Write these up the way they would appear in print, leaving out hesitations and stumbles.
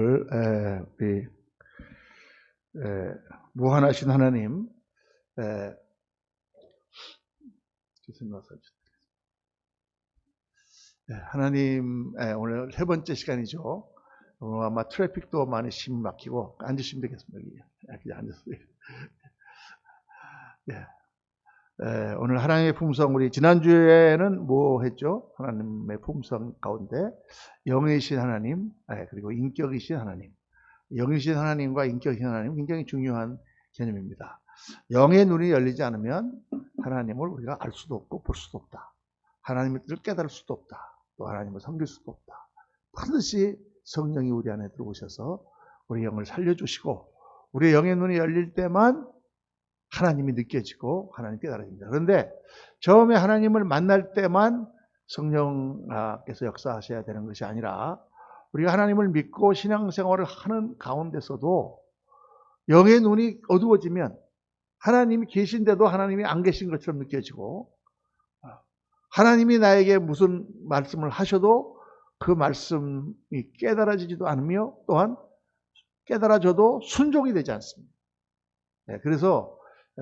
우리 무한하신 하나님, 하나님, 오늘 세 번째 시간이죠. 오늘 아마 트래픽도 많이 심 막히고 앉으시면 되겠습니다. 여기 앉으세요. 오늘 하나님의 품성, 우리 지난주에는 뭐 했죠? 하나님의 품성 가운데 영이신 하나님, 그리고 인격이신 하나님. 영이신 하나님과 인격이신 하나님 굉장히 중요한 개념입니다. 영의 눈이 열리지 않으면 하나님을 우리가 알 수도 없고 볼 수도 없다. 하나님을 깨달을 수도 없다. 또 하나님을 섬길 수도 없다. 반드시 성령이 우리 안에 들어오셔서 우리 영을 살려주시고 우리의 영의 눈이 열릴 때만 하나님이 느껴지고 하나님 깨달아집니다. 그런데 처음에 하나님을 만날 때만 성령께서 역사하셔야 되는 것이 아니라 우리가 하나님을 믿고 신앙생활을 하는 가운데서도 영의 눈이 어두워지면 하나님이 계신데도 하나님이 안 계신 것처럼 느껴지고 하나님이 나에게 무슨 말씀을 하셔도 그 말씀이 깨달아지지도 않으며 또한 깨달아져도 순종이 되지 않습니다. 그래서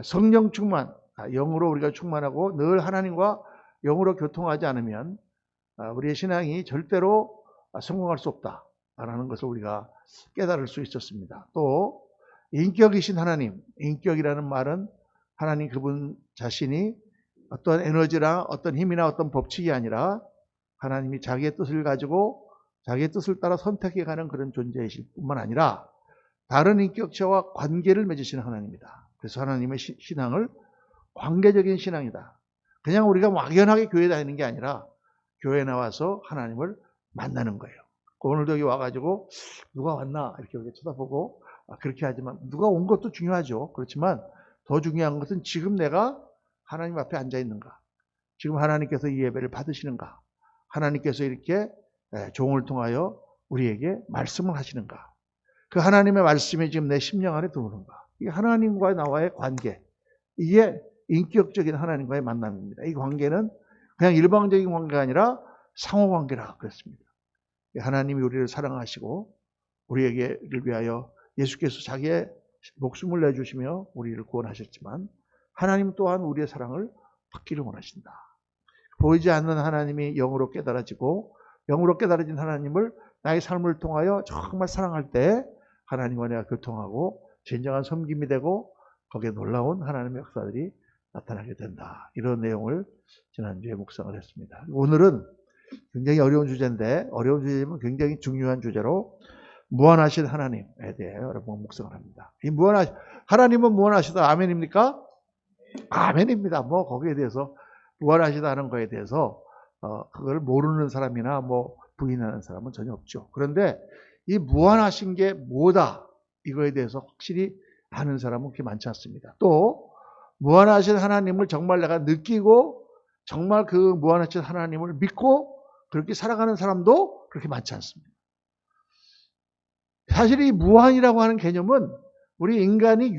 성령 충만, 영으로 우리가 충만하고 늘 하나님과 영으로 교통하지 않으면 우리의 신앙이 절대로 성공할 수 없다라는 것을 우리가 깨달을 수 있었습니다. 또 인격이신 하나님, 인격이라는 말은 하나님 그분 자신이 어떤 에너지나 어떤 힘이나 어떤 법칙이 아니라 하나님이 자기의 뜻을 가지고 자기의 뜻을 따라 선택해가는 그런 존재이실 뿐만 아니라 다른 인격체와 관계를 맺으시는 하나님입니다. 그래서 하나님의 신앙을 관계적인 신앙이다. 그냥 우리가 막연하게 교회 다니는 게 아니라 교회 나와서 하나님을 만나는 거예요. 오늘도 여기 와가지고 누가 왔나 이렇게 쳐다보고 그렇게 하지만 누가 온 것도 중요하죠. 그렇지만 더 중요한 것은 지금 내가 하나님 앞에 앉아 있는가, 지금 하나님께서 이 예배를 받으시는가, 하나님께서 이렇게 종을 통하여 우리에게 말씀을 하시는가, 그 하나님의 말씀이 지금 내 심령 안에 들어오는가. 이게 하나님과 나와의 관계, 이게 인격적인 하나님과의 만남입니다. 이 관계는 그냥 일방적인 관계가 아니라 상호관계라 그랬습니다. 하나님이 우리를 사랑하시고 우리에게를 위하여 예수께서 자기의 목숨을 내주시며 우리를 구원하셨지만 하나님 또한 우리의 사랑을 받기를 원하신다. 보이지 않는 하나님이 영으로 깨달아지고 영으로 깨달아진 하나님을 나의 삶을 통하여 정말 사랑할 때 하나님과 내가 교통하고 진정한 섬김이 되고 거기에 놀라운 하나님의 역사들이 나타나게 된다. 이런 내용을 지난주에 묵상을 했습니다. 오늘은 굉장히 어려운 주제인데 어려운 주제지만 굉장히 중요한 주제로 무한하신 하나님에 대해 여러분 묵상을 합니다. 이 하나님은 무한하시다. 아멘입니까? 아멘입니다. 뭐 거기에 대해서 무한하시다는 거에 대해서 그걸 모르는 사람이나 뭐 부인하는 사람은 전혀 없죠. 그런데 이 무한하신 게 뭐다? 이거에 대해서 확실히 아는 사람은 그렇게 많지 않습니다. 또 무한하신 하나님을 정말 내가 느끼고 정말 그 무한하신 하나님을 믿고 그렇게 살아가는 사람도 그렇게 많지 않습니다. 사실 이 무한이라고 하는 개념은 우리 인간이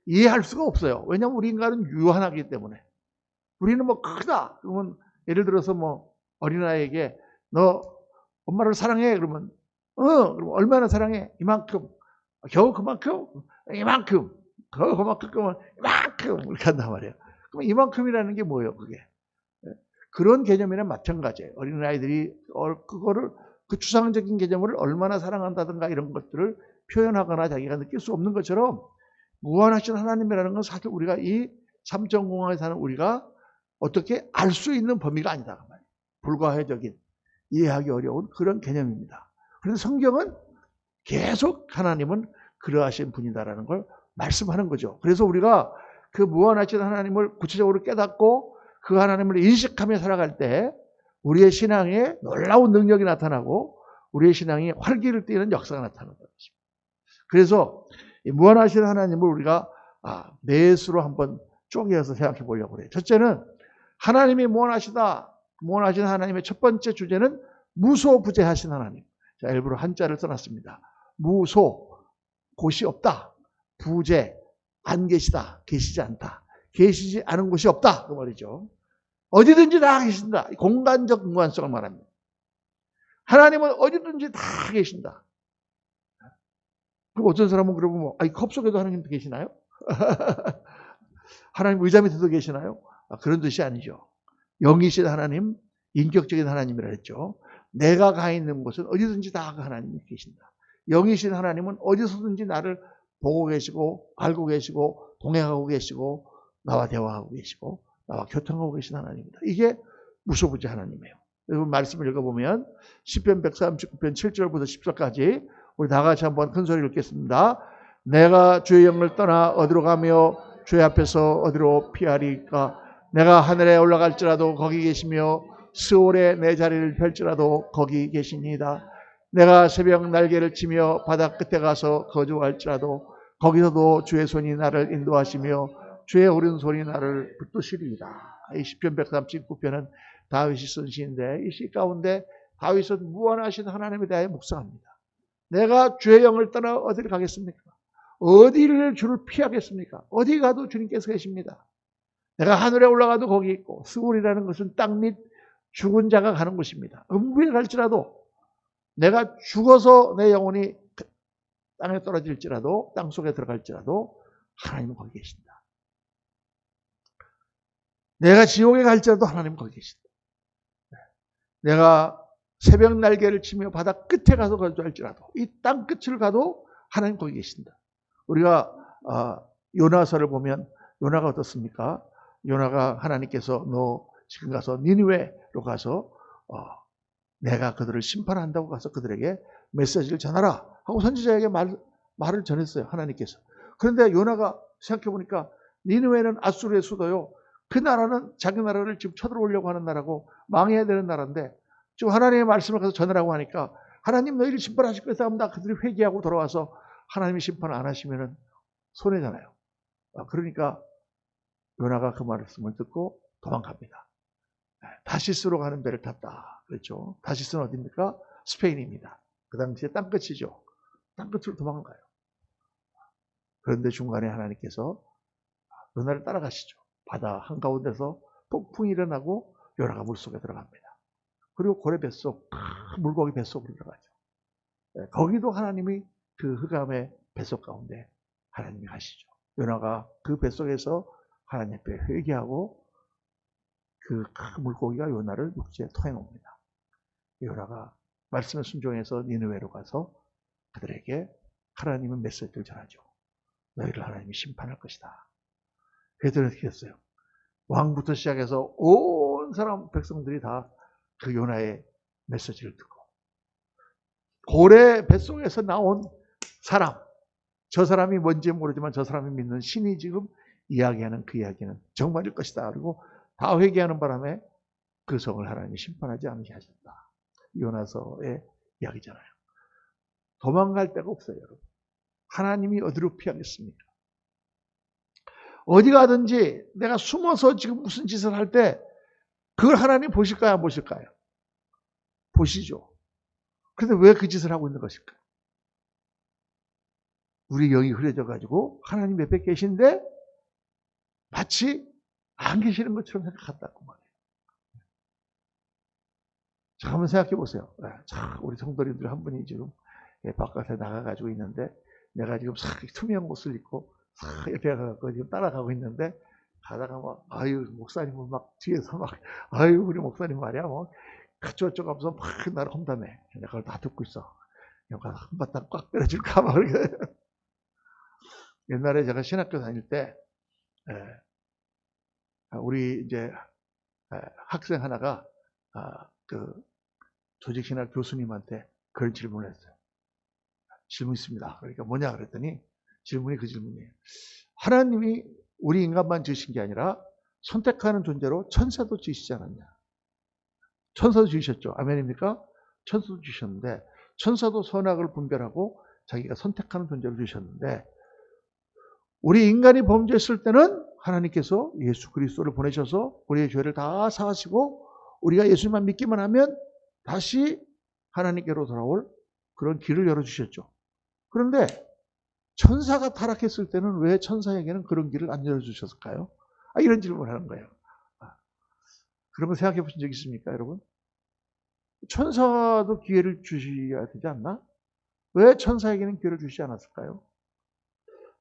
이해할 수가 없어요. 왜냐하면 우리 인간은 유한하기 때문에. 우리는 뭐 크다. 그러면 예를 들어서 뭐 어린아이에게 너 엄마를 사랑해. 그러면 그럼 얼마나 사랑해? 이만큼. 겨우 그만큼? 이만큼. 겨우 그만큼 그러면 이만큼. 이렇게 한단 말이에요. 그럼 이만큼이라는 게 뭐예요, 그게? 그런 개념이랑 마찬가지예요. 어린아이들이 그거를 그 추상적인 개념을 얼마나 사랑한다든가 이런 것들을 표현하거나 자기가 느낄 수 없는 것처럼 무한하신 하나님이라는 건 사실 우리가 이 삼천공항에 사는 우리가 어떻게 알 수 있는 범위가 아니다. 불가해적인, 이해하기 어려운 그런 개념입니다. 그래서 성경은 계속 하나님은 그러하신 분이다라는 걸 말씀하는 거죠. 그래서 우리가 그 무한하신 하나님을 구체적으로 깨닫고 그 하나님을 인식하며 살아갈 때 우리의 신앙에 놀라운 능력이 나타나고 우리의 신앙이 활기를 띠는 역사가 나타나는 것입니다. 그래서 이 무한하신 하나님을 우리가 넷으로 한번 쪼개서 생각해 보려고 해요. 첫째는 하나님이 무한하시다. 무한하신 하나님의 첫 번째 주제는 무소부재하신 하나님. 자, 일부러 한자를 써놨습니다. 무소, 곳이 없다. 부재, 안 계시다. 계시지 않다. 계시지 않은 곳이 없다. 그 말이죠. 어디든지 다 계신다. 공간적 무한성을 말합니다. 하나님은 어디든지 다 계신다. 그 어떤 사람은 그러면 이 컵 속에도 하나님 계시나요? 하나님 의자 밑에도 계시나요? 그런 뜻이 아니죠. 영이신 하나님, 인격적인 하나님이라 했죠. 내가 가 있는 곳은 어디든지 다 하나님이 계신다. 영이신 하나님은 어디서든지 나를 보고 계시고 알고 계시고 동행하고 계시고 나와 대화하고 계시고 나와 교통하고 계신 하나님입니다. 이게 무소부지 하나님이에요. 여러분 말씀을 읽어보면 시편 139편 7절부터 10절까지 우리 다 같이 한번 큰 소리로 읽겠습니다. 내가 주의 영을 떠나 어디로 가며 주의 앞에서 어디로 피하리까? 내가 하늘에 올라갈지라도 거기 계시며 스올에 내 자리를 펼지라도 거기 계시니이다. 내가 새벽 날개를 치며 바다 끝에 가서 거주할지라도 거기서도 주의 손이 나를 인도하시며 주의 오른손이 나를 붙드시리이다. 이 시편 139편은 다윗이 쓴 시인데 이 시 가운데 다윗은 무한하신 하나님에 대해 묵상합니다. 내가 주의 영을 떠나 어디를 가겠습니까? 어디를 주를 피하겠습니까? 어디 가도 주님께서 계십니다. 내가 하늘에 올라가도 거기 있고 스울이라는 것은 땅 밑 죽은 자가 가는 곳입니다. 음부에 갈지라도 내가 죽어서 내 영혼이 땅에 떨어질지라도 땅 속에 들어갈지라도 하나님은 거기 계신다. 내가 지옥에 갈지라도 하나님은 거기 계신다. 내가 새벽 날개를 치며 바다 끝에 가서 거주할지라도 이 땅 끝을 가도 하나님 거기 계신다. 우리가 요나서를 보면 요나가 어떻습니까? 요나가 하나님께서 너 지금 가서 니느웨로 가서 내가 그들을 심판한다고 가서 그들에게 메시지를 전하라 하고 선지자에게 말을 전했어요. 하나님께서. 그런데 요나가 생각해보니까 니느웨는 아수르의 수도요. 그 나라는 자기 나라를 지금 쳐들어오려고 하는 나라고 망해야 되는 나라인데 지금 하나님의 말씀을 가서 전하라고 하니까 하나님 너희를 심판하실 것이다 하면 다 그들이 회개하고 돌아와서 하나님이 심판 안 하시면 손해잖아요. 그러니까 요나가 그 말씀을 듣고 도망갑니다. 다시스로 가는 배를 탔다. 그렇죠. 다시스는 어디입니까? 스페인입니다. 그 당시에 땅끝이죠. 땅끝으로 도망가요. 그런데 중간에 하나님께서 요나를 따라가시죠. 바다 한가운데서 폭풍이 일어나고 요나가 물속에 들어갑니다. 그리고 고래 뱃속, 물고기 뱃속으로 들어가죠. 거기도 하나님이 그 흑암의 뱃속 가운데 하나님이 가시죠. 요나가 그 뱃속에서 하나님 앞에 회개하고 그 큰 물고기가 요나를 육지에 토해놓습니다. 요나가 말씀에 순종해서 니느웨로 가서 그들에게 하나님의 메시지를 전하죠. 너희를 하나님이 심판할 것이다. 그들은 어떻게 했어요? 왕부터 시작해서 온 사람 백성들이 다 그 요나의 메시지를 듣고 고래 뱃속에서 나온 사람, 저 사람이 뭔지 모르지만 저 사람이 믿는 신이 지금 이야기하는 그 이야기는 정말일 것이다. 그리고 다 회개하는 바람에 그 성을 하나님이 심판하지 않게 하셨다. 요나서의 이야기잖아요. 도망갈 데가 없어요, 여러분. 하나님이 어디로 피하겠습니까? 어디 가든지 내가 숨어서 지금 무슨 짓을 할 때 그걸 하나님 보실까요? 안 보실까요? 보시죠. 그런데 왜 그 짓을 하고 있는 것일까요? 우리 영이 흐려져가지고 하나님 옆에 계신데 마치 안 계시는 것처럼 생각한다고 말해요. 자, 한번 생각해 보세요. 자, 우리 성도님들 한 분이 지금 바깥에 나가가지고 있는데 내가 지금 싹 투명한 옷을 입고 싹 옆에 가서 지금 따라가고 있는데 가다가 막 아유 목사님은 막 뒤에서 막 아유 우리 목사님 말이야 뭐 그쪽저쪽 하면서 막 나를 험담해. 내가 그걸 다 듣고 있어. 내가 한바탕 꽉 때려줄까 막 그렇게. 옛날에 제가 신학교 다닐 때 우리 이제 학생 하나가 그 조직신학 교수님한테 그런 질문을 했어요. 질문 있습니다. 그러니까 뭐냐 그랬더니 질문이 그 질문이에요. 하나님이 우리 인간만 지으신 게 아니라 선택하는 존재로 천사도 지으시지 않았냐. 천사도 지으셨죠. 아멘입니까? 천사도 지으셨는데 천사도 선악을 분별하고 자기가 선택하는 존재로 지으셨는데 우리 인간이 범죄했을 때는 하나님께서 예수 그리스도를 보내셔서 우리의 죄를 다 사하시고 우리가 예수님만 믿기만 하면 다시 하나님께로 돌아올 그런 길을 열어주셨죠. 그런데 천사가 타락했을 때는 왜 천사에게는 그런 길을 안 열어주셨을까요? 이런 질문을 하는 거예요. 그런 거 생각해 보신 적 있습니까, 여러분? 천사도 기회를 주셔야 되지 않나? 왜 천사에게는 기회를 주시지 않았을까요?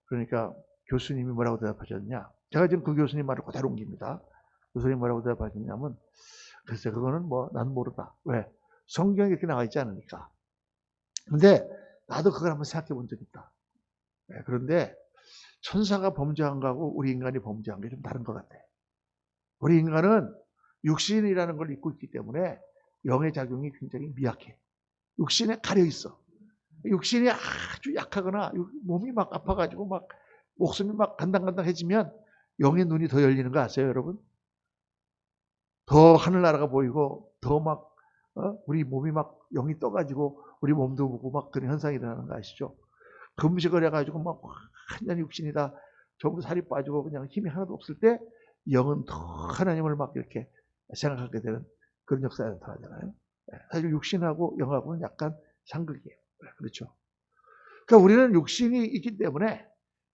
그러니까 교수님이 뭐라고 대답하셨냐? 제가 지금 그 교수님 말을 그대로 옮깁니다. 교수님이 뭐라고 대답하셨냐면, 글쎄 그거는 난 모르다. 왜? 성경에 이렇게 나와 있지 않으니까. 근데 나도 그걸 한번 생각해 본 적이 있다. 그런데 천사가 범죄한 거하고 우리 인간이 범죄한 게 좀 다른 것 같아. 우리 인간은 육신이라는 걸 입고 있기 때문에 영의 작용이 굉장히 미약해. 육신에 가려 있어. 육신이 아주 약하거나 몸이 막 아파가지고 막 목숨이 막 간당간당해지면 영의 눈이 더 열리는 거 아세요, 여러분? 더 하늘나라가 보이고 더 막 우리 몸이 막 영이 떠가지고 우리 몸도 보고 막 그런 현상이 일어나는 거 아시죠? 금식을 해가지고 막 완전히 육신이 다 전부 살이 빠지고 그냥 힘이 하나도 없을 때 영은 더 하나님을 막 이렇게 생각하게 되는 그런 역사가 나타나잖아요. 사실 육신하고 영하고는 약간 상극이에요. 그렇죠. 그러니까 우리는 육신이 있기 때문에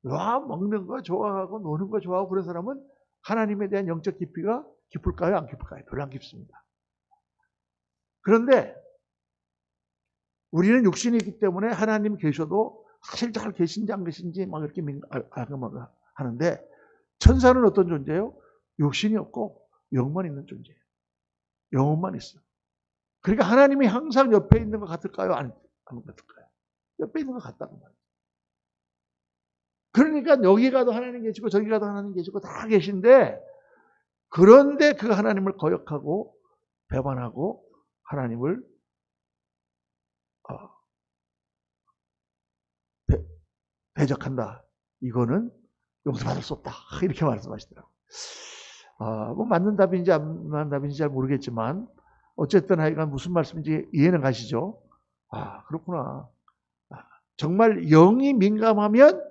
먹는 거 좋아하고 노는 거 좋아하고 그런 사람은 하나님에 대한 영적 깊이가 깊을까요? 안 깊을까요? 별로 안 깊습니다. 그런데 우리는 육신이 있기 때문에 하나님이 계셔도 사실 잘 계신지 안 계신지 막 이렇게 하는데 천사는 어떤 존재예요? 육신이 없고 영만 있는 존재예요. 영혼만 있어. 그러니까 하나님이 항상 옆에 있는 것 같을까요? 안 같을까요? 옆에 있는 것 같다고 말이에요. 그러니까 여기 가도 하나님 계시고 저기 가도 하나님 계시고 다 계신데 그런데 그 하나님을 거역하고 배반하고 하나님을 배적한다. 이거는 용서받을 수 없다. 이렇게 말씀하시더라고요. 맞는 답인지 안 맞는 답인지 잘 모르겠지만 어쨌든 하여간 무슨 말씀인지 이해는 가시죠? 그렇구나. 정말 영이 민감하면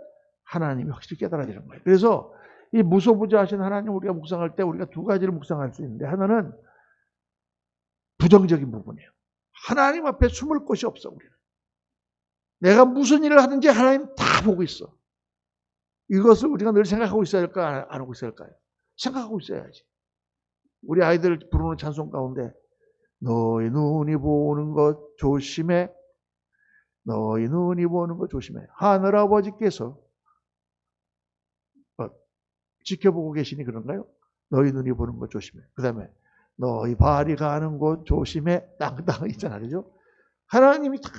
하나님이 확실히 깨달아지는 거예요. 그래서 이 무소부자하신 하나님 우리가 묵상할 때 우리가 두 가지를 묵상할 수 있는데 하나는 부정적인 부분이에요. 하나님 앞에 숨을 곳이 없어 우리는. 내가 무슨 일을 하든지 하나님 다 보고 있어. 이것을 우리가 늘 생각하고 있어야 할까요? 안 하고 있어야 할까요? 생각하고 있어야지. 우리 아이들 부르는 찬송 가운데 너희 눈이 보는 것 조심해. 너희 눈이 보는 것 조심해. 하늘아버지께서 지켜보고 계시니 그런가요? 너희 눈이 보는 것 조심해. 그 다음에 너희 발이 가는 곳 조심해. 땅 있잖아. 그죠? 하나님이 다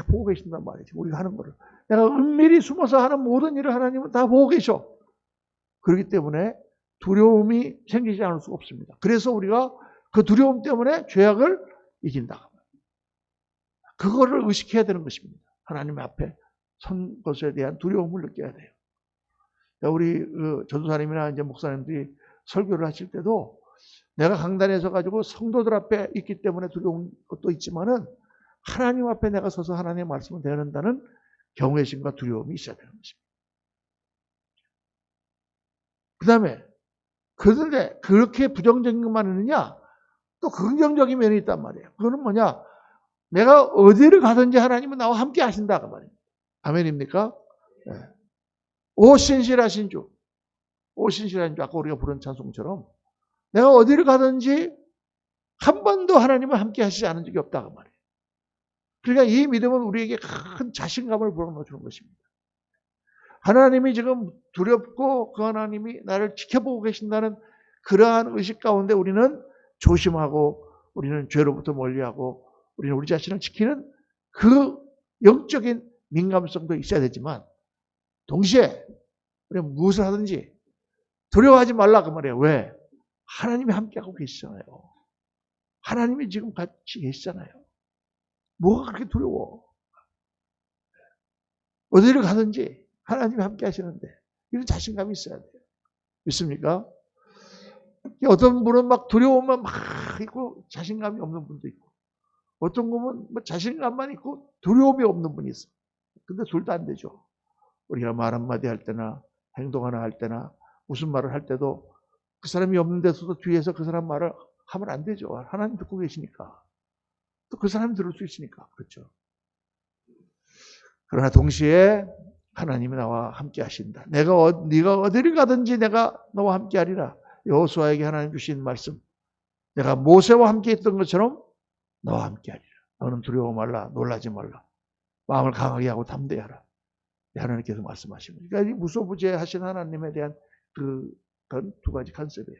보고 계신단 말이지. 우리가 하는 거를. 내가 은밀히 숨어서 하는 모든 일을 하나님은 다 보고 계셔. 그렇기 때문에 두려움이 생기지 않을 수가 없습니다. 그래서 우리가 그 두려움 때문에 죄악을 이긴다. 그거를 의식해야 되는 것입니다. 하나님 앞에 선 것에 대한 두려움을 느껴야 돼요. 우리 전도사님이나 이제 목사님들이 설교를 하실 때도 내가 강단에 서가지고 성도들 앞에 있기 때문에 두려운 것도 있지만은 하나님 앞에 내가 서서 하나님의 말씀을 대한다는 경외심과 두려움이 있어야 되는 것입니다. 그 다음에 그런데 그렇게 부정적인 것만 있느냐? 또 긍정적인 면이 있단 말이에요. 그거는 뭐냐? 내가 어디를 가든지 하나님은 나와 함께 하신다 그 말이에요. 아멘입니까? 네. 오 신실하신 주. 오 신실하신 주. 아까 우리가 부른 찬송처럼 내가 어디를 가든지 한 번도 하나님은 함께 하시지 않은 적이 없다 그 말이에요. 그러니까 이 믿음은 우리에게 큰 자신감을 불어넣어주는 것입니다. 하나님이 지금 두렵고 그 하나님이 나를 지켜보고 계신다는 그러한 의식 가운데 우리는 조심하고 우리는 죄로부터 멀리하고 우리는 우리 자신을 지키는 그 영적인 민감성도 있어야 되지만 동시에 우리는 무엇을 하든지 두려워하지 말라 그 말이에요. 왜? 하나님이 함께하고 계시잖아요. 하나님이 지금 같이 계시잖아요. 뭐가 그렇게 두려워? 어디를 가든지 하나님이 함께 하시는데 이런 자신감이 있어야 돼요. 믿습니까? 어떤 분은 막 두려움만 막 있고 자신감이 없는 분도 있고 어떤 분은 자신감만 있고 두려움이 없는 분이 있어. 근데 둘 다 안 되죠. 우리가 말 한마디 할 때나 행동 하나 할 때나 무슨 말을 할 때도 그 사람이 없는 데서도 뒤에서 그 사람 말을 하면 안 되죠. 하나님 듣고 계시니까. 또 그 사람이 들을 수 있으니까. 그렇죠. 그러나 동시에 하나님이 나와 함께 하신다. 네가 어디를 가든지 내가 너와 함께 하리라. 여호수아에게 하나님 주신 말씀. 내가 모세와 함께 했던 것처럼 너와 함께 하리라. 너는 두려워 말라. 놀라지 말라. 마음을 강하게 하고 담대히 하라. 하나님께서 말씀하십니다. 그러니까 이 무소부재하신 하나님에 대한 그런 두 가지 컨셉이에요.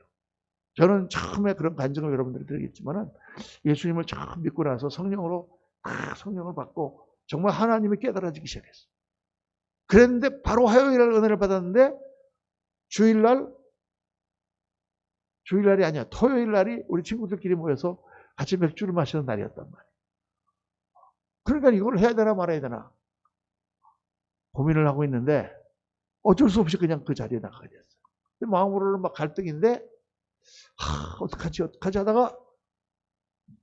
저는 처음에 그런 간증을 여러분들이 드리겠지만은 예수님을 처음 믿고 나서 성령으로 성령을 받고 정말 하나님이 깨달아지기 시작했어요. 그랬는데 바로 화요일날 은혜를 받았는데 주일날이 아니야. 토요일날이 우리 친구들끼리 모여서 같이 맥주를 마시는 날이었단 말이에요. 그러니까 이걸 해야 되나 말아야 되나 고민을 하고 있는데 어쩔 수 없이 그냥 그 자리에 나가게 됐어요. 마음으로는 막 갈등인데 어떡하지 하다가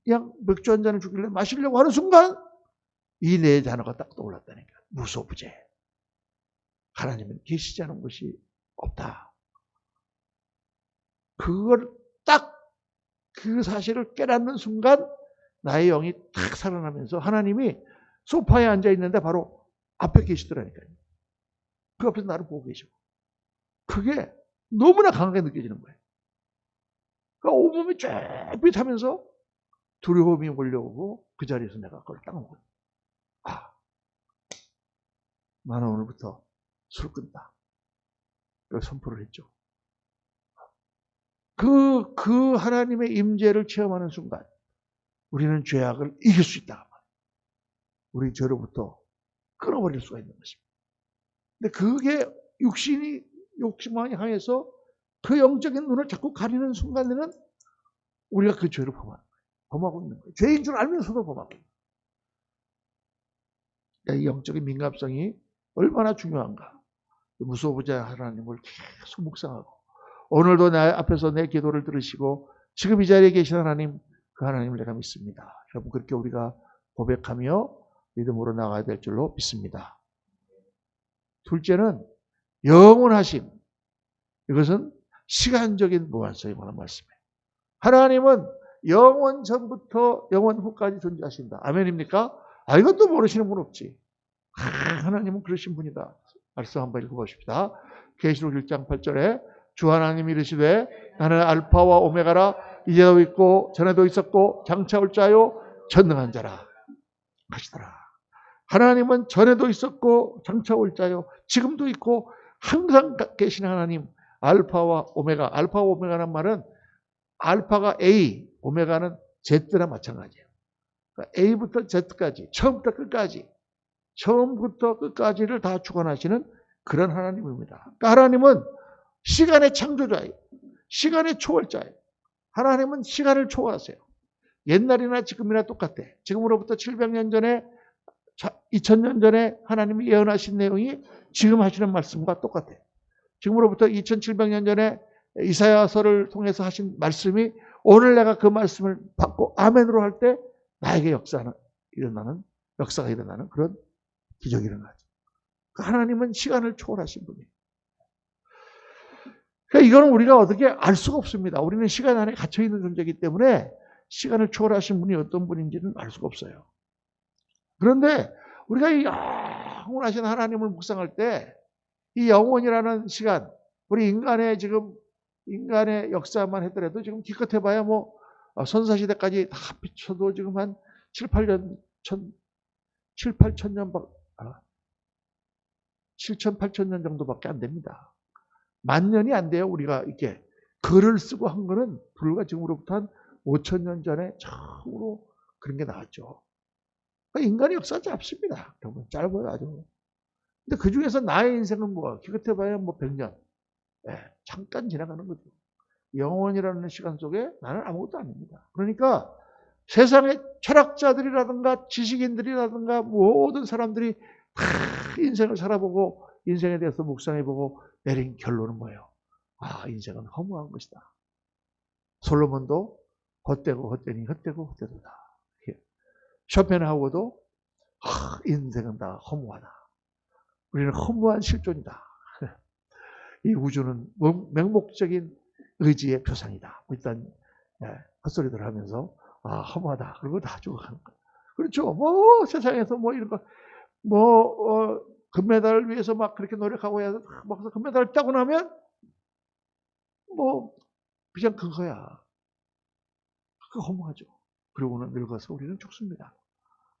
그냥 맥주 한 잔을 주길래 마시려고 하는 순간 이 네 단어가 딱 떠올랐다니까. 무소부재. 하나님은 계시지 않은 것이 없다. 그걸 딱 그 사실을 깨닫는 순간 나의 영이 탁 살아나면서 하나님이 소파에 앉아 있는데 바로 앞에 계시더라니까요. 그 앞에서 나를 보고 계시고. 그게 너무나 강하게 느껴지는 거예요. 그러니까 온몸이 쫄깃하면서 두려움이 몰려오고 그 자리에서 내가 그걸 딱 먹어요. 나는 오늘부터 술 끊다. 그걸 선포를 했죠. 그 하나님의 임재를 체험하는 순간 우리는 죄악을 이길 수 있다. 우리 죄로부터 끊어버릴 수가 있는 것입니다. 근데 그게 욕심만이 항해서 그 영적인 눈을 자꾸 가리는 순간에는 우리가 그 죄를 범하고 있는 거예요. 죄인 줄 알면서도 범하고 있는 거예요. 이 영적인 민감성이 얼마나 중요한가. 무소부재 하나님을 계속 묵상하고 오늘도 내 앞에서 내 기도를 들으시고 지금 이 자리에 계신 하나님, 그 하나님을 내가 믿습니다. 여러분 그렇게 우리가 고백하며 믿음으로 나가야 될 줄로 믿습니다. 둘째는 영원하심. 이것은 시간적인 무한성에 관한 말씀이에요. 하나님은 영원 전부터 영원 후까지 존재하신다. 아멘입니까? 이것도 모르시는 분 없지. 하나님은 그러신 분이다. 말씀 한번 읽어보십시다. 계시록 1장 8절에 주 하나님이 이르시되 나는 알파와 오메가라 이제도 있고 전에도 있었고 장차 올 자요 전능한 자라 하시더라. 하나님은 전에도 있었고 장차 올 자요 지금도 있고 항상 계신 하나님 알파와 오메가. 알파와 오메가란 말은 알파가 A, 오메가는 Z나 마찬가지예요. 그러니까 A부터 Z까지 처음부터 끝까지 처음부터 끝까지를 다 주관하시는 그런 하나님입니다. 그러니까 하나님은 시간의 창조자예요. 시간의 초월자예요. 하나님은 시간을 초월하세요. 옛날이나 지금이나 똑같아. 지금으로부터 700년 전에 2000년 전에 하나님이 예언하신 내용이 지금 하시는 말씀과 똑같아. 지금으로부터 2700년 전에 이사야서를 통해서 하신 말씀이 오늘 내가 그 말씀을 받고 아멘으로 할 때 나에게 역사가 일어나는 그런 기적이 일어나죠. 하나님은 시간을 초월하신 분이에요. 그러니까 이거는 우리가 어떻게 알 수가 없습니다. 우리는 시간 안에 갇혀있는 존재이기 때문에 시간을 초월하신 분이 어떤 분인지는 알 수가 없어요. 그런데 우리가 이 영원하신 하나님을 묵상할 때 이 영원이라는 시간, 우리 인간의 역사만 하더라도 지금 기껏 해봐야 선사시대까지 다 합쳐도 지금 한 7, 8천 년 7천, 8천 년 정도밖에 안 됩니다. 10,000년이 안 돼요. 우리가 이렇게 글을 쓰고 한 거는 불과 지금으로부터 한 5천 년 전에 처음으로 그런 게 나왔죠. 그러니까 인간의 역사는 짧습니다. 짧아요, 아주. 근데 그 중에서 나의 인생은 기껏 해봐야 100년. 잠깐 지나가는 거죠. 영원이라는 시간 속에 나는 아무것도 아닙니다. 그러니까 세상의 철학자들이라든가 지식인들이라든가 모든 사람들이 다 인생을 살아보고 인생에 대해서 묵상해보고 내린 결론은 뭐예요? 인생은 허무한 것이다. 솔로몬도 헛되고 헛되니 헛되고 헛되도다. 쇼펜하우어도 인생은 다 허무하다. 우리는 허무한 실존이다. 이 우주는 맹목적인 의지의 표상이다. 일단 헛소리들 하면서 허무하다. 그리고 다 죽어가는 거. 그렇죠. 세상에서 이런 거 금메달을 위해서 막 그렇게 노력하고 해서 막 금메달을 따고 나면 그냥 그거야. 그거 허무하죠. 그러고는 늙어서 우리는 죽습니다.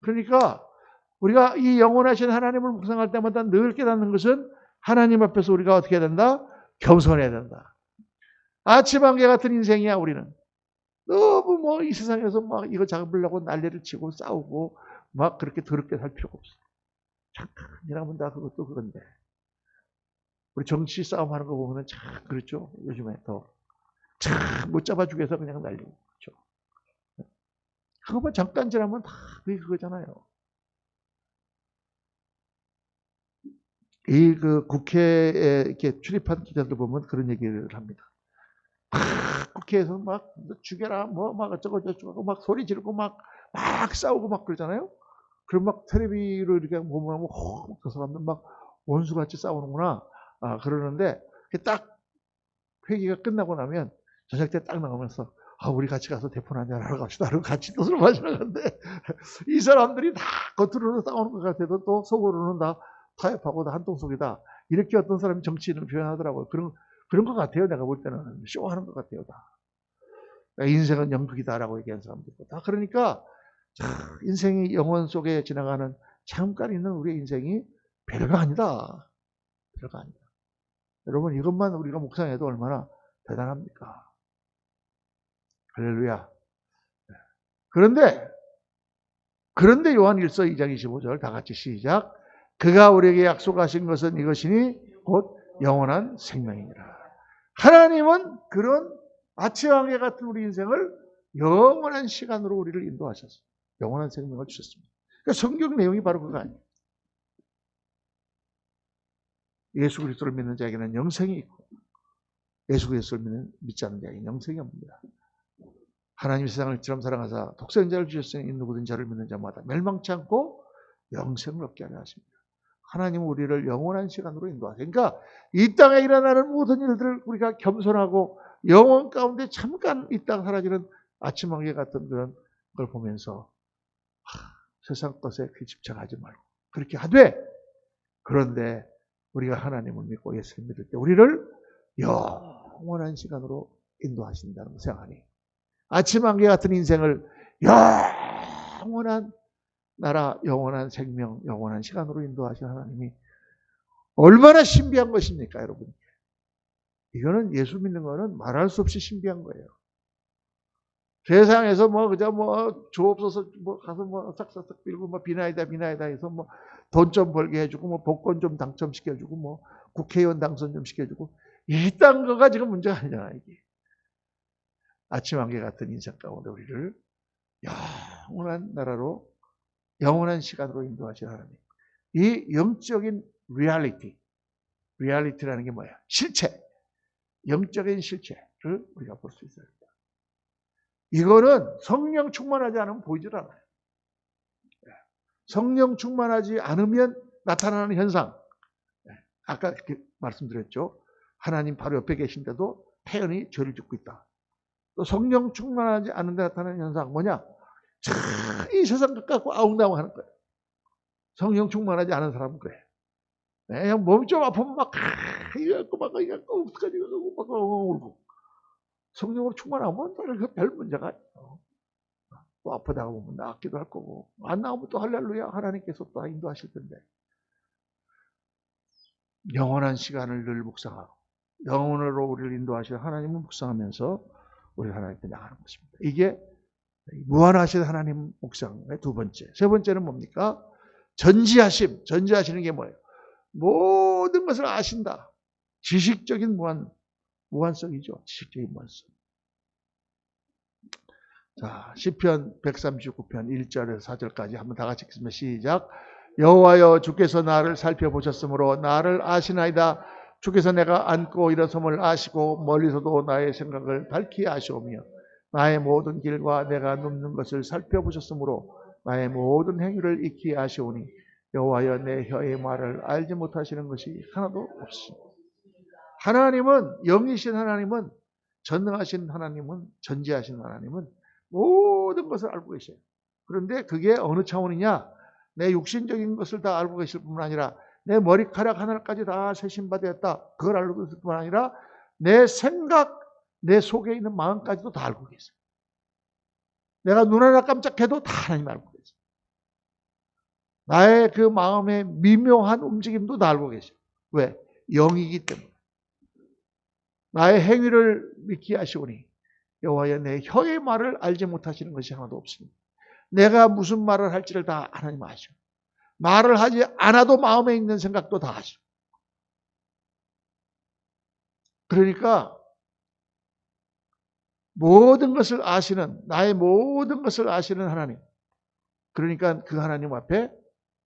그러니까 우리가 이 영원하신 하나님을 묵상할 때마다 늘 깨닫는 것은 하나님 앞에서 우리가 어떻게 해야 된다? 겸손해야 된다. 아침 안개 같은 인생이야, 우리는. 너무 뭐 이 세상에서 막 이거 잡으려고 난리를 치고 싸우고 막 그렇게 더럽게 살 필요가 없어. 잠깐 지나면 다 그것도 그런데. 우리 정치 싸움 하는 거 보면은 참 그렇죠. 요즘에 더. 참 못 잡아주게 해서 그냥 난리고. 그렇죠. 그거만 잠깐 지나면 다 그게 그거잖아요. 이 그 국회에 이렇게 출입한 기자들 보면 그런 얘기를 합니다. 국회에서 막 죽여라 뭐 막 어쩌고 저쩌고 막 소리 지르고 막 싸우고 막 그러잖아요. 그럼 막 텔레비를 이렇게 보면 그 사람들 막 원수같이 싸우는구나 그러는데 딱 회기가 끝나고 나면 저녁 때 딱 나오면서 우리 같이 가서 대포나 한잔 하러 갑시다. 그러고 같이 또 술 마시러 가는데 이 사람들이 다 겉으로는 싸우는 것 같아도 또 속으로는 다 타협하고 다 한통속이다. 이렇게 어떤 사람이 정치인을 표현하더라고요. 그런 것 같아요. 내가 볼 때는 쇼하는 것 같아요. 다. 인생은 연극이다라고 얘기하는 사람도 있고 다 그러니까 인생이 영원 속에 지나가는 잠깐 있는 우리의 인생이 별거 아니다. 별거 아니다. 여러분 이것만 우리가 묵상해도 얼마나 대단합니까? 할렐루야. 그런데 요한 1서 2장 25절 다 같이 시작. 그가 우리에게 약속하신 것은 이것이니 곧 영원한 생명이니라. 하나님은 그런 아침 안개 같은 우리 인생을 영원한 시간으로 우리를 인도하셨어요. 영원한 생명을 주셨습니다. 그러니까 성경 내용이 바로 그거 아니에요. 예수 그리스도를 믿는 자에게는 영생이 있고 예수 그리스도를 믿지 않는 자에게는 영생이 없습니다. 하나님이 세상을 이처럼 사랑하사 독생자를 주셨으니 누구든 저를 믿는 자마다 멸망치 않고 영생을 얻게 하려 하십니다. 하나님은 우리를 영원한 시간으로 인도하세요. 그러니까 이 땅에 일어나는 모든 일들을 우리가 겸손하고 영원 가운데 잠깐 있다가 사라지는 아침 안개 같은 그런 걸 보면서 세상 것에 집착하지 말고 그렇게 하되 그런데 우리가 하나님을 믿고 예수를 믿을 때 우리를 영원한 시간으로 인도하신다는 걸 생각하니 아침 안개 같은 인생을 영원한 나라, 영원한 생명, 영원한 시간으로 인도하신 하나님이 얼마나 신비한 것입니까, 여러분? 이거는 예수 믿는 거는 말할 수 없이 신비한 거예요. 세상에서 그저 주옵소서 가서 싹싹싹 빌고 비나이다 해서 돈 좀 벌게 해주고 복권 좀 당첨시켜주고 국회의원 당선 좀 시켜주고 이딴 거가 지금 문제가 아니잖아, 이게. 아침 안개 같은 인생 가운데 우리를 영원한 나라로 영원한 시간으로 인도하신 하나님. 이 영적인 리얼리티라는 게 뭐야? 실체. 영적인 실체를 우리가 볼 수 있어야 합니다. 이거는 성령 충만하지 않으면 보이질 않아요. 성령 충만하지 않으면 나타나는 현상. 아까 말씀드렸죠. 하나님 바로 옆에 계신데도 태연히 죄를 짓고 있다. 또 성령 충만하지 않은데 나타나는 현상 뭐냐? 이 세상 것 갖고 아웅다웅 하는 거예요. 성령 충만하지 않은 사람은 그래. 그냥 몸이 좀 아프면 이거 어떡하지? 울고. 성령으로 충만하면 별 문제가 있어. 또 아프다고 보면 낫기도 할 거고, 안 나오면 또 할렐루야, 하나님께서 또 인도하실 텐데. 영원한 시간을 늘 묵상하고, 영원으로 우리를 인도하실 하나님을 묵상하면서 우리 하나님께 나가는 것입니다. 이게 무한하신 하나님 묵상의 두 번째. 세 번째는 뭡니까? 전지하시는 게 뭐예요? 모든 것을 아신다. 지식적인 무한성이죠. 지식적인 무한성. 자, 시편 139편 1절에서 4절까지 한번 다 같이 읽겠습니다. 시작. 여호와여 주께서 나를 살펴보셨으므로 나를 아시나이다. 주께서 내가 앉고 일어섬을 아시고 멀리서도 나의 생각을 밝히 아시오며 나의 모든 길과 내가 눕는 것을 살펴보셨으므로 나의 모든 행위를 익히 아시오니 여호와여 내 혀의 말을 알지 못하시는 것이 하나도 없습니다. 하나님은 영이신 하나님은 전능하신 하나님은 전지하신 하나님은 모든 것을 알고 계셔요. 그런데 그게 어느 차원이냐? 내 육신적인 것을 다 알고 계실 뿐만 아니라 내 머리카락 하나까지 다 세심받았다. 그걸 알고 있을 뿐만 아니라 내 생각, 내 속에 있는 마음까지도 다 알고 계세요. 내가 눈 하나 깜짝해도 다 하나님 알고 계세요. 나의 그 마음의 미묘한 움직임도 다 알고 계셔. 왜? 영이기 때문에. 나의 행위를 믿게 하시오니 여호와여 내 혀의 말을 알지 못하시는 것이 하나도 없습니다. 내가 무슨 말을 할지를 다 하나님 아시오. 말을 하지 않아도 마음에 있는 생각도 다 아시오. 그러니까 모든 것을 아시는, 나의 모든 것을 아시는 하나님. 그러니까 그 하나님 앞에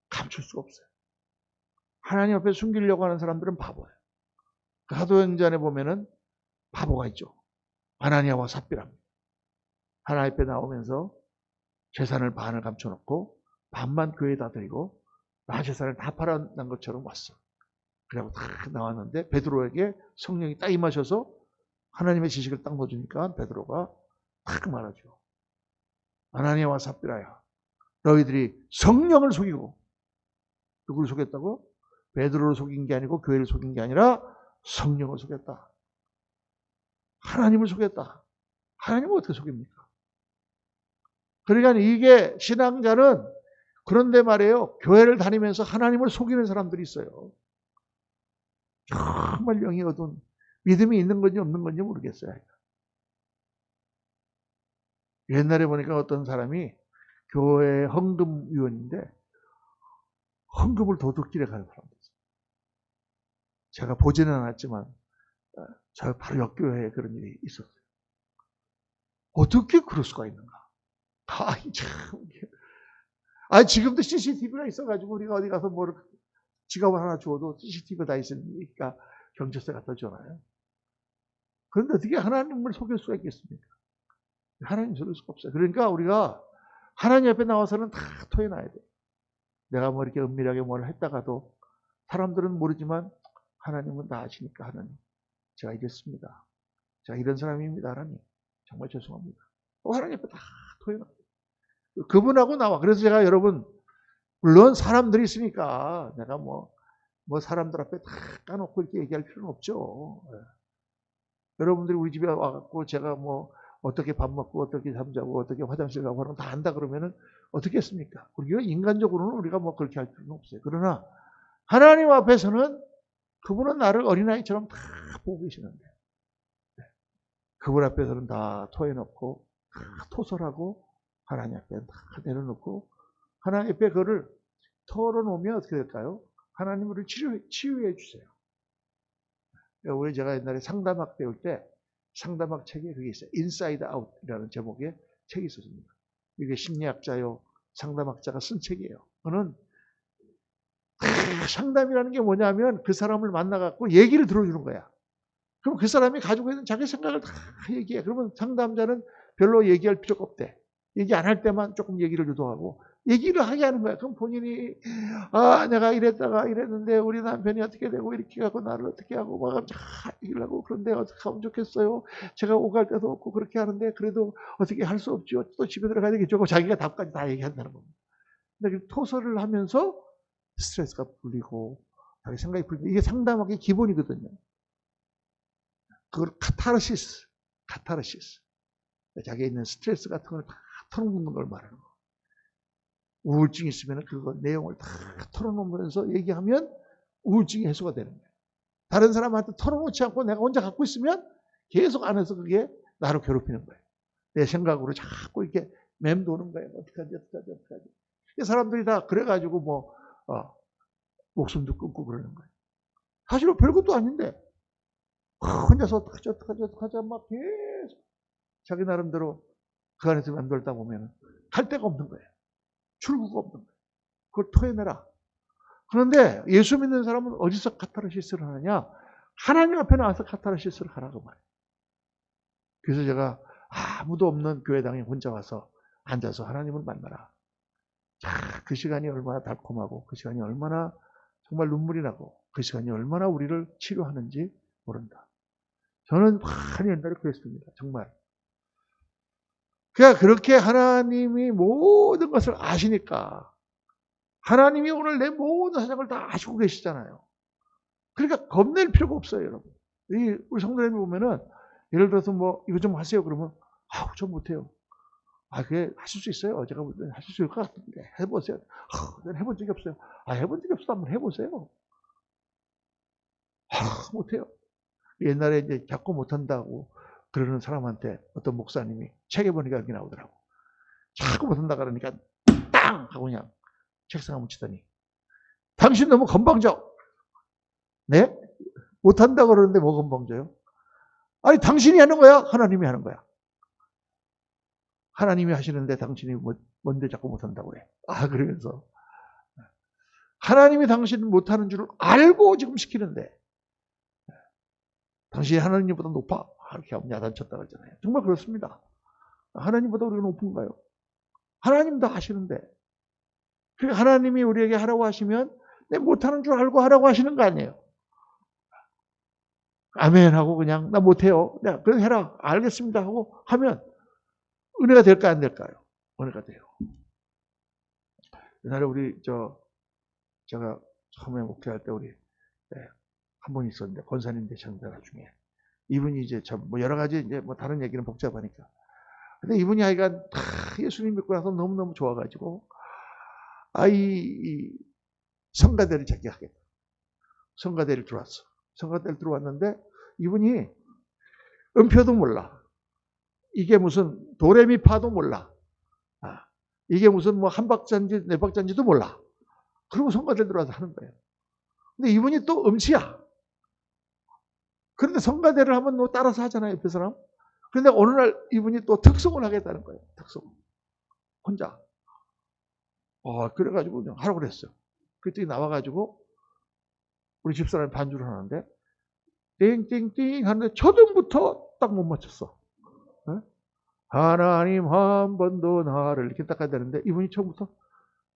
감출 수가 없어요. 하나님 앞에 숨기려고 하는 사람들은 바보예요. 그 사도행전에 보면은 바보가 있죠. 아나니아와 삽비라입니다. 하나님 앞에 나오면서 재산을 반을 감춰놓고 반만 교회에다 드리고 나 재산을 다 팔아난 것처럼 왔어. 그리고 딱 나왔는데 베드로에게 성령이 딱 임하셔서 하나님의 지식을 딱 넣어주니까 베드로가 딱 말하죠. 아나니아와 삽비라야, 너희들이 성령을 속이고, 누구를 속였다고? 베드로를 속인 게 아니고 교회를 속인 게 아니라 성령을 속였다. 하나님을 속였다. 하나님을 어떻게 속입니까? 그러니까 이게 신앙자는 그런데 말이에요. 교회를 다니면서 하나님을 속이는 사람들이 있어요. 정말 영이 어두운, 믿음이 있는 건지 없는 건지 모르겠어요. 옛날에 보니까 어떤 사람이 교회 헌금위원인데 헌금을 도둑질해 가는 사람들 있어요. 제가 보지는 않았지만 저 바로 옆 교회에 그런 일이 있었어요. 어떻게 그럴 수가 있는가? 지금도 CCTV가 있어가지고 우리가 어디 가서 뭐 지갑을 하나 주어도 CCTV가 다 있으니까 경찰서 갖다 주잖아요. 그런데 어떻게 하나님을 속일 수가 있겠습니까? 하나님 속일 수가 없어요. 그러니까 우리가 하나님 앞에 나와서는 다 토해놔야 돼요. 내가 뭐 이렇게 은밀하게 뭘 했다가도 사람들은 모르지만 하나님은 다 아시니까 하나님, 제가 이랬습니다. 제가 이런 사람입니다. 하나님, 정말 죄송합니다. 하나님 앞에 다 토해놔야 돼요. 그분하고 나와. 그래서 제가 여러분, 물론 사람들이 있으니까 내가 뭐 사람들 앞에 다 까놓고 이렇게 얘기할 필요는 없죠. 여러분들이 우리 집에 와갖고 제가 뭐 어떻게 밥 먹고 어떻게 잠자고 어떻게 화장실 가고 하는 거 다 안다 그러면은 어떻게 했습니까? 우리가 인간적으로는 우리가 뭐 그렇게 할 필요는 없어요. 그러나 하나님 앞에서는 그분은 나를 어린아이처럼 다 보고 계시는데 그분 앞에서는 다 토해놓고 다 토설하고 하나님 앞에 다 내려놓고 하나님 앞에 그거를 털어놓으면 어떻게 될까요? 하나님 우리를 치유해 주세요. 우리 제가 옛날에 상담학 배울 때 상담학 책에 그게 있어요. 인사이드 아웃이라는 제목의 책이 있었습니다. 이게 심리학자요 상담학자가 쓴 책이에요. 그는 상담이라는 게 뭐냐면 그 사람을 만나갖고 얘기를 들어주는 거야. 그럼 그 사람이 가지고 있는 자기 생각을 다 얘기해. 그러면 상담자는 별로 얘기할 필요가 없대. 얘기 안 할 때만 조금 얘기를 유도하고 얘기를 하게 하는 거야. 그럼 본인이 내가 이랬다가 이랬는데 우리 남편이 어떻게 되고 이렇게 하고 나를 어떻게 하고 막 얘기를 하고 그런데 어떻게 하면 좋겠어요. 제가 오갈 데도 없고 그렇게 하는데 그래도 어떻게 할 수 없죠. 또 집에 들어가야 되겠죠. 자기가 답까지 다 얘기한다는 겁니다. 근데 토설을 하면서 스트레스가 풀리고 자기 생각이 풀리고 이게 상담하기 기본이거든요. 그걸 카타르시스. 자기에 있는 스트레스 같은 걸 다 털어놓는 걸 말하는 거. 우울증이 있으면 그거 내용을 다 털어놓으면서 얘기하면 우울증이 해소가 되는 거예요. 다른 사람한테 털어놓지 않고 내가 혼자 갖고 있으면 계속 안에서 그게 나를 괴롭히는 거예요. 내 생각으로 자꾸 이렇게 맴도는 거예요. 어떡하지. 사람들이 다 그래가지고 목숨도 끊고 그러는 거예요. 사실은 별것도 아닌데 혼자서 어떡하지 막 계속 자기 나름대로 그 안에서 맴돌다 보면 갈 데가 없는 거예요. 출구가 없는 거예요. 그걸 토해내라. 그런데 예수 믿는 사람은 어디서 카타르시스를 하느냐? 하나님 앞에 나와서 카타르시스를 하라고 말해요. 그래서 제가 아무도 없는 교회당에 혼자 와서 앉아서 하나님을 만나라. 그 시간이 얼마나 달콤하고 그 시간이 얼마나 정말 눈물이 나고 그 시간이 얼마나 우리를 치료하는지 모른다. 저는 많이 옛날에 그랬습니다. 정말. 그러니까 그렇게 하나님이 모든 것을 아시니까 하나님이 오늘 내 모든 사정을 다 아시고 계시잖아요. 그러니까 겁낼 필요가 없어요, 여러분. 우리 성도님이 보면은 예를 들어서 이거 좀 하세요. 그러면 저 못해요. 그게 하실 수 있어요. 제가 볼 때는 하실 수 있을 것 같은데. 해보세요. 저는 해본 적이 없어요. 해본 적이 없어. 한번 해보세요. 못해요. 옛날에 이제 자꾸 못한다고 그러는 사람한테 어떤 목사님이 책에 보니까 여기 나오더라고. 자꾸 못한다 그러니까 땅! 하고 그냥 책상 한번 치더니 당신 너무 건방져. 네? 못한다 그러는데 뭐 건방져요? 아니 당신이 하는 거야? 하나님이 하는 거야. 하나님이 하시는데 당신이 뭔데 자꾸 못한다고 그래. 그러면서 하나님이 당신은 못하는 줄 알고 지금 시키는데 당신이 하나님보다 높아. 이렇게 하면 야단쳤다 그러잖아요. 정말 그렇습니다. 하나님보다 우리가 높은가요? 하나님 다 하시는데. 그러니까 하나님이 우리에게 하라고 하시면 내 못하는 줄 알고 하라고 하시는 거 아니에요. 아멘 하고 그냥 나 못해요. 내가 그래 해라. 알겠습니다 하고 하면 은혜가 될까 안 될까요? 은혜가 돼요. 옛날에 제가 처음에 목회할 때 우리 한 분 있었는데 권사님 되셨는데 나중에 이분이 이제 뭐 여러 가지 이제 뭐 다른 얘기는 복잡하니까 근데 이분이 하여간 예수님 믿고 나서 너무너무 좋아가지고 이 성가대를 자기가 하겠다. 성가대를 들어왔어. 성가대를 들어왔는데 이분이 음표도 몰라. 이게 무슨 도레미파도 몰라. 이게 무슨 뭐 한 박자인지 네 박자인지도 몰라. 그리고 성가대를 들어와서 하는 거예요. 근데 이분이 또 음치야. 그런데 성가대를 하면 뭐 따라서 하잖아요, 옆에 사람. 그런데 어느 날 이분이 또 특송을 하겠다는 거예요. 특송. 혼자. 그래가지고 그냥 하라고 그랬어요. 그랬더니 나와가지고 우리 집사람이 반주를 하는데 띵띵띵 하는데 초등부터 딱 못 맞췄어. 네? 하나님 한 번도 나를 이렇게 딱 가야 되는데 이분이 처음부터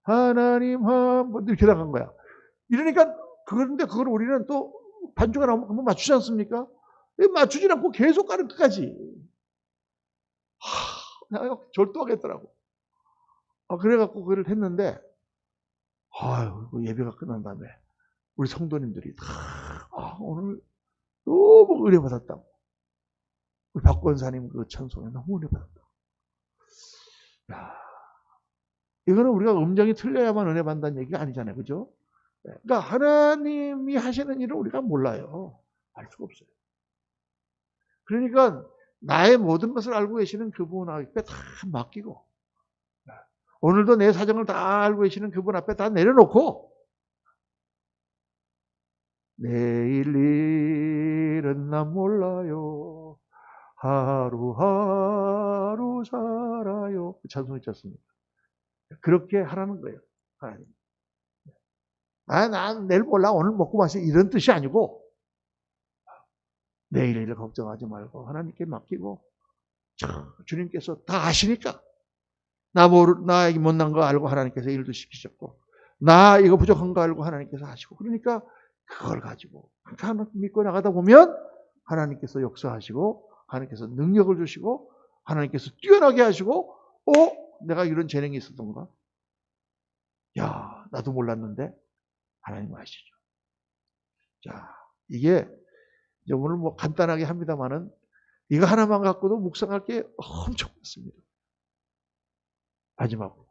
하나님 한 번도 이렇게 나간 거야. 이러니까 그런데 그걸 우리는 또 반주가 나오면 한번 맞추지 않습니까? 맞추지 않고 계속 가는 끝까지. 내가 절도하겠더라고. 그래갖고 그걸 했는데 예배가 끝난 다음에 우리 성도님들이 오늘 너무 은혜 받았다고. 우리 박 권사님 그 찬송에 너무 은혜 받았다고. 이거는 우리가 음정이 틀려야만 은혜 받는다는 얘기가 아니잖아요. 그죠? 그러니까 하나님이 하시는 일을 우리가 몰라요. 알 수가 없어요. 그러니까 나의 모든 것을 알고 계시는 그분 앞에 다 맡기고 오늘도 내 사정을 다 알고 계시는 그분 앞에 다 내려놓고 내일 일은 난 몰라요. 하루하루 살아요. 찬송 있지 않습니까? 그렇게 하라는 거예요. 하나님. 난 내일 몰라. 오늘 먹고 마시 이런 뜻이 아니고 내일 일을 걱정하지 말고 하나님께 맡기고 주님께서 다 아시니까 나 못난 거 알고 하나님께서 일도 시키셨고 나 이거 부족한 거 알고 하나님께서 하시고 그러니까 그걸 가지고 하나님 믿고 나가다 보면 하나님께서 역사하시고 하나님께서 능력을 주시고 하나님께서 뛰어나게 하시고 내가 이런 재능이 있었던가? 나도 몰랐는데 하나님 아시죠. 자, 이게 오늘 뭐 간단하게 합니다만은 이거 하나만 갖고도 묵상할 게 엄청 많습니다. 마지막으로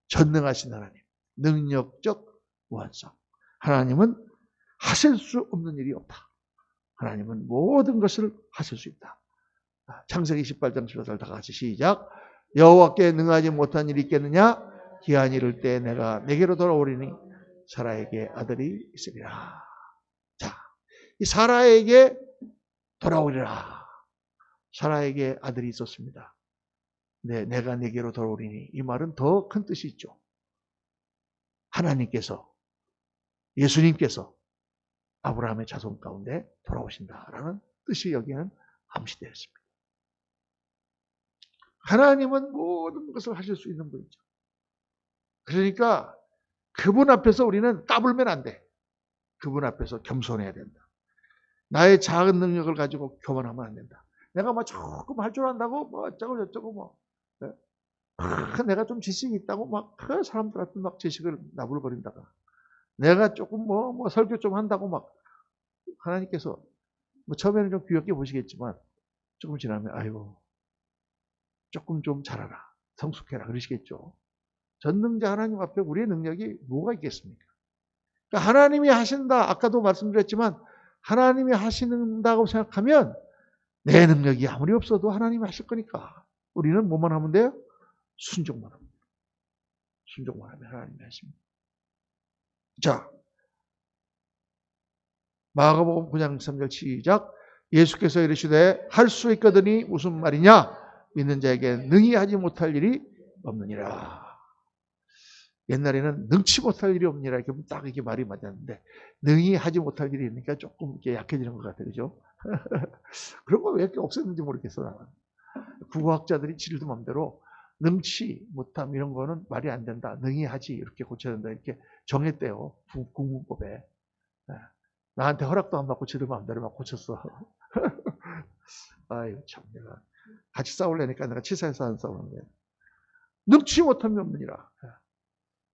전능하신 하나님, 능력적 무한성. 하나님은 하실 수 없는 일이 없다. 하나님은 모든 것을 하실 수 있다. 창세기 18장 14절 다 같이 시작. 여호와께 능하지 못한 일이 있겠느냐? 기한이 이를 때 내가 내게로 돌아오리니 사라에게 아들이 있으리라. 자, 이 사라에게 돌아오리라. 사라에게 아들이 있었습니다. 네, 내가 내게로 돌아오리니 이 말은 더 큰 뜻이 있죠. 하나님께서 예수님께서 아브라함의 자손 가운데 돌아오신다라는 뜻이 여기에는 암시되어 있습니다. 하나님은 모든 것을 하실 수 있는 분이죠. 그러니까 그분 앞에서 우리는 까불면 안 돼. 그분 앞에서 겸손해야 된다. 나의 작은 능력을 가지고 교만하면 안 된다. 내가 뭐 조금 할 줄 안다고 뭐 어쩌고 저쩌고 뭐 내가 좀 지식이 있다고 막 사람들한테 막 지식을 나불거린다가 내가 조금 뭐 설교 좀 한다고 막 하나님께서 뭐 처음에는 좀 귀엽게 보시겠지만 조금 지나면 아이고 조금 좀 잘하라. 성숙해라 그러시겠죠. 전능자 하나님 앞에 우리의 능력이 뭐가 있겠습니까? 그러니까 하나님이 하신다. 아까도 말씀드렸지만 하나님이 하신다고 생각하면 내 능력이 아무리 없어도 하나님이 하실 거니까 우리는 뭐만 하면 돼요? 순종만 하면 돼요. 순종만 하면 하나님이 하십니다. 자, 마가복음 9장 3절 시작. 예수께서 이르시되 할 수 있거든이 무슨 말이냐? 믿는 자에게 능히 하지 못할 일이 없느니라. 옛날에는 능치 못할 일이 없느니라 이렇게 딱 이렇게 말이 맞았는데 능히 하지 못할 일이 있으니까 조금 이렇게 약해지는 것 같아요. 그죠? 그런 거 왜 이렇게 없앴는지 모르겠어. 나는. 국어학자들이 지들도 마음대로 능치 못함 이런 거는 말이 안 된다. 능히 하지 이렇게 고쳐야 된다. 이렇게 정했대요. 국문법에. 나한테 허락도 안 받고 지들 마음대로 막 고쳤어. 아유 참 내가 같이 싸우려니까 내가 치사해서 안 싸우는데 능치 못함이 없느니라.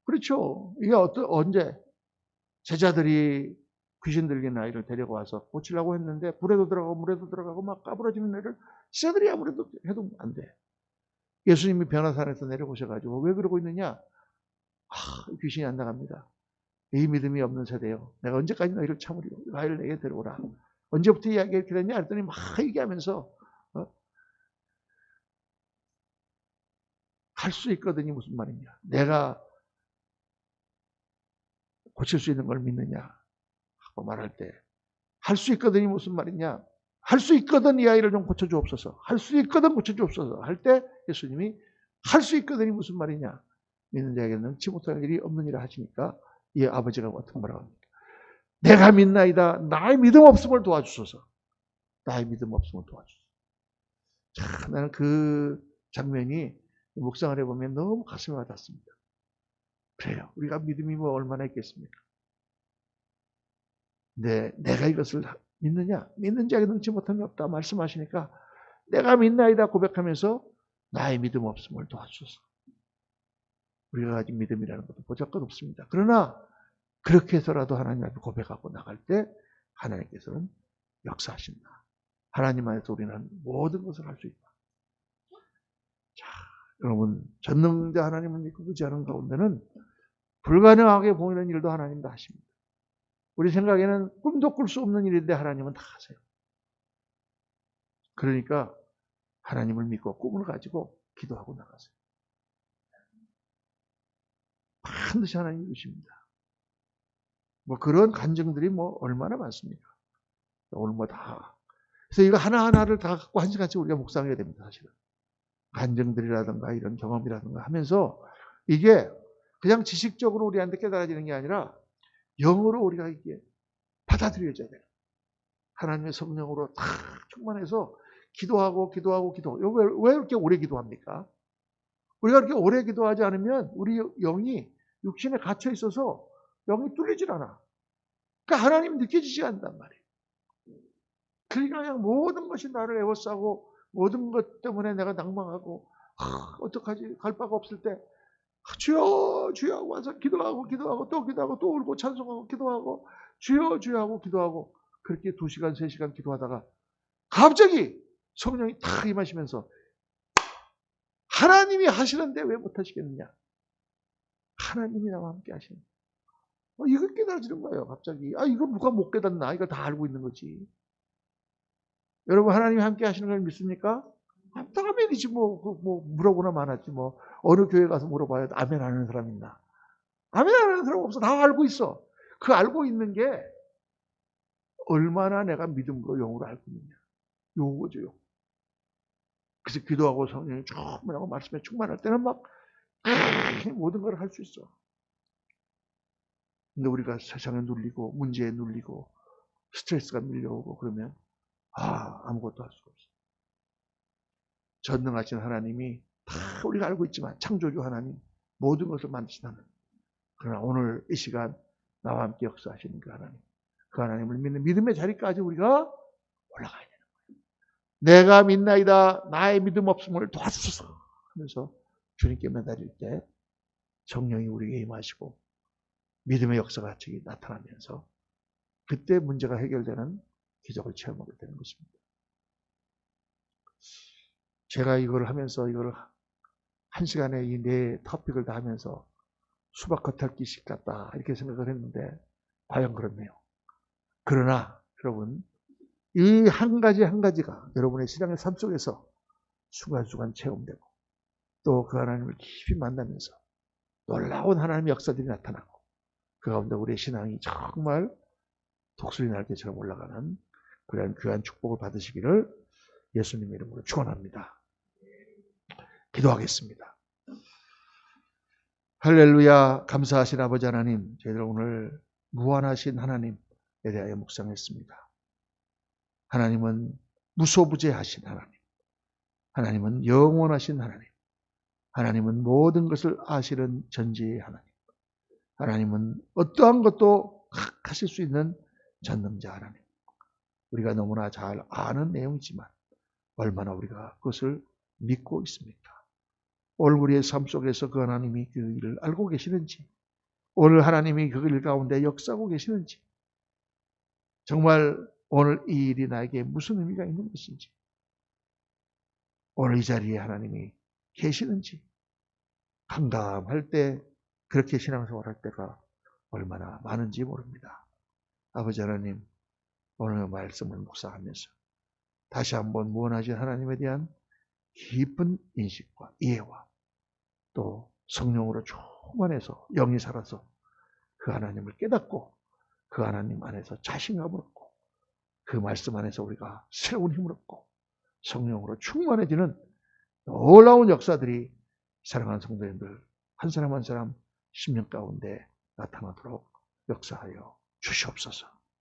그렇죠. 이게 언제 제자들이 귀신 들린 아이를 데리고 와서 고치려고 했는데 불에도 들어가고 물에도 들어가고 막 까부러지는 애를 제자들이 아무래도 해도 안 돼. 예수님이 변화산에서 내려오셔가지고 왜 그러고 있느냐? 귀신이 안 나갑니다. 이 믿음이 없는 세대요. 내가 언제까지 너희를 참으리요? 아이를 내게 데려오라. 언제부터 이야기가 이렇게 됐냐? 했더니 막 얘기하면서 할 수 있거든이 무슨 말이냐? 내가 고칠 수 있는 걸 믿느냐? 하고 말할 때 할 수 있거든이 무슨 말이냐? 할 수 있거든 이 아이를 좀 고쳐주옵소서. 할 수 있거든 고쳐주옵소서. 할 때 예수님이 할 수 있거든이 무슨 말이냐? 믿는 자에게는 능치 못할 일이 없느니라 하시니까 이 아버지가 어떤 말을 합니까? 내가 믿나이다. 나의 믿음 없음을 도와주소서. 나의 믿음 없음을 도와주소서. 참 나는 그 장면이 묵상을 해보면 너무 가슴에 와닿습니다. 그래요. 우리가 믿음이 뭐 얼마나 있겠습니까? 근데 내가 이것을 믿느냐? 믿는 자에게 능치 못함이 없다 말씀하시니까 내가 믿나이다 고백하면서 나의 믿음 없음을 도와주소서. 우리가 가진 믿음이라는 것도 보잘것 없습니다. 그러나 그렇게 해서라도 하나님 앞에 고백하고 나갈 때 하나님께서는 역사하신다. 하나님 안에서 우리는 모든 것을 할 수 있다. 자, 여러분 전능자 하나님을 믿고 의지하는 가운데는 불가능하게 보이는 일도 하나님 다 하십니다. 우리 생각에는 꿈도 꿀 수 없는 일인데 하나님은 다 하세요. 그러니까 하나님을 믿고 꿈을 가지고 기도하고 나가세요. 반드시 하나님이 이루십니다. 뭐 그런 간증들이 뭐 얼마나 많습니까? 오늘 뭐 다. 그래서 이거 하나하나를 다 갖고 한 시간씩 우리가 묵상해야 됩니다, 사실은. 간증들이라든가 이런 경험이라든가 하면서 이게 그냥 지식적으로 우리한테 깨달아지는 게 아니라 영으로 우리가 이게 받아들여져야 돼요. 하나님의 성령으로 다 충만해서 기도하고. 왜 이렇게 오래 기도합니까? 우리가 그렇게 오래 기도하지 않으면 우리 영이 육신에 갇혀 있어서 영이 뚫리질 않아. 그러니까 하나님이 느껴지지 않는단 말이에요. 그러니까 그냥 모든 것이 나를 애워싸고 모든 것 때문에 내가 낭망하고 어떡하지? 갈 바가 없을 때 주여 주여 하고 와서 기도하고 또 기도하고 또 울고 찬송하고 기도하고 주여 주여 하고 기도하고 그렇게 2시간 3시간 기도하다가 갑자기 성령이 탁 임하시면서 하나님이 하시는데 왜 못하시겠느냐? 하나님이 나와 함께 하시는 이거 깨달아지는 거예요. 갑자기 이거 누가 못 깨닫나? 이거 다 알고 있는 거지. 여러분 하나님이 함께 하시는 걸 믿습니까? 아멘이지 뭐 물어보나 많았지 뭐 어느 교회 가서 물어봐야 아멘 하는 사람 있나? 아멘 하는 사람 없어. 다 알고 있어. 그 알고 있는 게 얼마나 내가 믿음으로 영으로 알고 있느냐. 요거죠. 그래서 기도하고 성령이 충만하고 말씀에 충만할 때는 막 모든 걸 할 수 있어. 근데 우리가 세상에 눌리고 문제에 눌리고 스트레스가 밀려오고 그러면 아무것도 할 수가 없어. 전능하신 하나님이 다 우리가 알고 있지만 창조주 하나님 모든 것을 만드신 하나님. 그러나 오늘 이 시간 나와 함께 역사하시는 그 하나님. 그 하나님을 믿는 믿음의 자리까지 우리가 올라가야 되는 거예요. 내가 믿나이다. 나의 믿음 없음을 도와주소서 하면서 주님께 매달릴 때 성령이 우리에게 임하시고 믿음의 역사가 같이 나타나면서 그때 문제가 해결되는 기적을 체험하게 되는 것입니다. 제가 이걸 하면서 이걸 한 시간에 이 네 토픽을 다 하면서 수박 겉핥기식 같다 이렇게 생각을 했는데 과연 그렇네요. 그러나 여러분 이 한 가지 한 가지가 여러분의 신앙의 삶 속에서 순간순간 체험되고 또 그 하나님을 깊이 만나면서 놀라운 하나님의 역사들이 나타나고 그 가운데 우리의 신앙이 정말 독수리 날개처럼 올라가는 그런 귀한 축복을 받으시기를 예수님의 이름으로 축원합니다. 기도하겠습니다. 할렐루야. 감사하신 아버지 하나님, 저희들 오늘 무한하신 하나님에 대하여 묵상했습니다. 하나님은 무소부재하신 하나님, 하나님은 영원하신 하나님, 하나님은 모든 것을 아시는 전지의 하나님, 하나님은 어떠한 것도 하실 수 있는 전능자 하나님. 우리가 너무나 잘 아는 내용이지만 얼마나 우리가 그것을 믿고 있습니까? 오늘 우리의 삶 속에서 그 하나님이 그 일을 알고 계시는지, 오늘 하나님이 그 일 가운데 역사하고 계시는지, 정말 오늘 이 일이 나에게 무슨 의미가 있는 것인지, 오늘 이 자리에 하나님이 계시는지, 감감할 때 그렇게 신앙생활할 때가 얼마나 많은지 모릅니다. 아버지 하나님, 오늘 말씀을 묵상하면서 다시 한번 무한하신 하나님에 대한 깊은 인식과 이해와 또 성령으로 충만해서 영이 살아서 그 하나님을 깨닫고 그 하나님 안에서 자신감을 얻고 그 말씀 안에서 우리가 새로운 힘을 얻고 성령으로 충만해지는 놀라운 역사들이 사랑하는 성도님들 한 사람 한 사람 심령 가운데 나타나도록 역사하여 주시옵소서.